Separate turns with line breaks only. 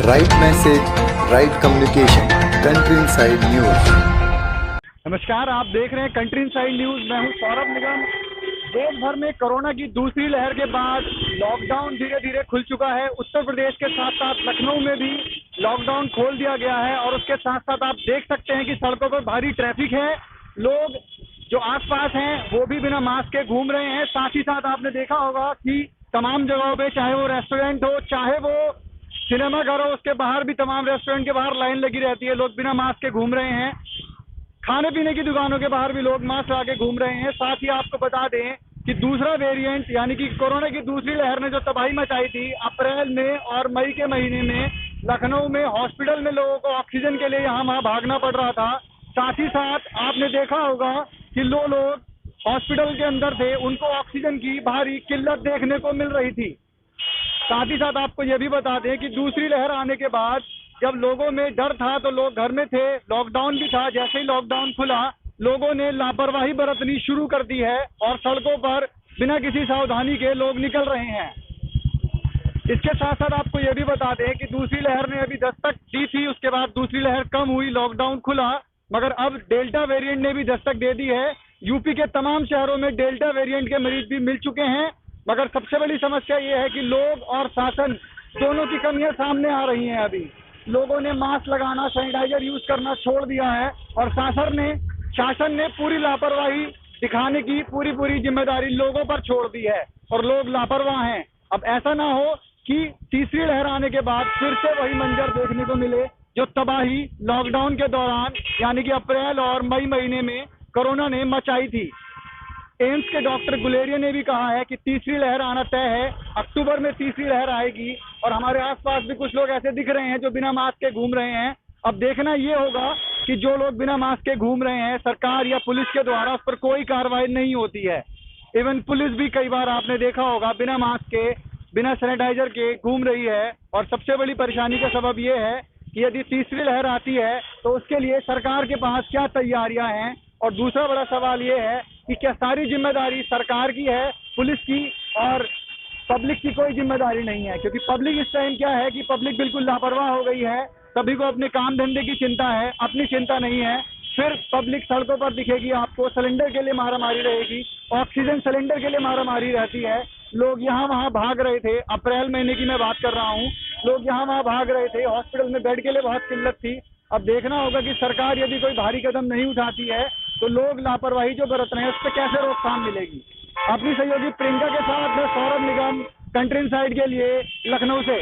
Right message, right communication. Country inside news.
नमस्कार, आप देख रहे हैं कंट्री इनसाइड न्यूज। मैं हूं सौरभ निगम। देश भर में कोरोना की दूसरी लहर के बाद लॉकडाउन धीरे धीरे खुल चुका है। उत्तर प्रदेश के साथ साथ लखनऊ में भी लॉकडाउन खोल दिया गया है और उसके साथ साथ आप देख सकते हैं कि सड़कों पर भारी ट्रैफिक है। लोग जो आसपास हैं वो भी बिना मास्क के घूम रहे हैं। साथ ही साथ आपने देखा होगा कि तमाम जगहों पे, चाहे वो रेस्टोरेंट हो, चाहे वो सिनेमा घर हो, उसके बाहर भी तमाम रेस्टोरेंट के बाहर लाइन लगी रहती है। लोग बिना मास्क के घूम रहे हैं। खाने पीने की दुकानों के बाहर भी लोग मास्क लगा के घूम रहे हैं। साथ ही आपको बता दें कि दूसरा वेरिएंट यानी कि कोरोना की दूसरी लहर ने जो तबाही मचाई थी अप्रैल में और मई के महीने में, लखनऊ में हॉस्पिटल में लोगों को ऑक्सीजन के लिए यहाँ वहाँ भागना पड़ रहा था। साथ ही साथ आपने देखा होगा कि लोग हॉस्पिटल के अंदर थे, उनको ऑक्सीजन की भारी किल्लत देखने को मिल रही थी। साथ ही साथ आपको यह भी बता दें कि दूसरी लहर आने के बाद जब लोगों में डर था तो लोग घर में थे, लॉकडाउन भी था। जैसे ही लॉकडाउन खुला, लोगों ने लापरवाही बरतनी शुरू कर दी है और सड़कों पर बिना किसी सावधानी के लोग निकल रहे हैं। इसके साथ साथ आपको यह भी बता दें कि दूसरी लहर ने अभी दस्तक दी थी, उसके बाद दूसरी लहर कम हुई, लॉकडाउन खुला, मगर अब डेल्टा वेरिएंट ने भी दस्तक दे दी है। यूपी के तमाम शहरों में डेल्टा वेरिएंट के मरीज भी मिल चुके हैं। मगर सबसे बड़ी समस्या ये है कि लोग और शासन दोनों की कमियां सामने आ रही हैं। अभी लोगों ने मास्क लगाना, सैनिटाइजर यूज करना छोड़ दिया है और शासन ने पूरी लापरवाही दिखाने की पूरी जिम्मेदारी लोगों पर छोड़ दी है और लोग लापरवाह हैं। अब ऐसा ना हो कि तीसरी लहर आने के बाद फिर से वही मंजर देखने को मिले जो तबाही लॉकडाउन के दौरान यानी कि अप्रैल और मई महीने में कोरोना ने मचाई थी। एम्स के डॉक्टर गुलेरिया ने भी कहा है कि तीसरी लहर आना तय है, अक्टूबर में तीसरी लहर आएगी और हमारे आसपास भी कुछ लोग ऐसे दिख रहे हैं जो बिना मास्क के घूम रहे हैं। अब देखना ये होगा कि जो लोग बिना मास्क के घूम रहे हैं, सरकार या पुलिस के द्वारा उस पर कोई कार्रवाई नहीं होती है। इवन पुलिस भी कई बार आपने देखा होगा बिना मास्क के, बिना सैनिटाइजर के घूम रही है। और सबसे बड़ी परेशानी का सबब ये है कि यदि तीसरी लहर आती है तो उसके लिए सरकार के पास क्या तैयारियां हैं। और दूसरा बड़ा सवाल ये है कि क्या सारी जिम्मेदारी सरकार की है, पुलिस की, और पब्लिक की कोई जिम्मेदारी नहीं है। क्योंकि पब्लिक इस टाइम क्या है कि पब्लिक बिल्कुल लापरवाह हो गई है। सभी को अपने काम धंधे की चिंता है, अपनी चिंता नहीं है। फिर पब्लिक सड़कों पर दिखेगी आपको, सिलेंडर के लिए मारामारी रहेगी, ऑक्सीजन सिलेंडर के लिए मारामारी रहती है। लोग यहाँ वहाँ भाग रहे थे, अप्रैल महीने की मैं बात कर रहा हूँ, लोग यहाँ वहाँ भाग रहे थे, हॉस्पिटल में बेड के लिए बहुत किल्लत थी। अब देखना होगा कि सरकार यदि कोई भारी कदम नहीं उठाती है तो लोग लापरवाही जो बरत रहे हैं उस पर कैसे रोकथाम मिलेगी। अपनी सहयोगी प्रियंका के साथ मैं सौरभ निगम, कंट्री इनसाइड के लिए, लखनऊ से।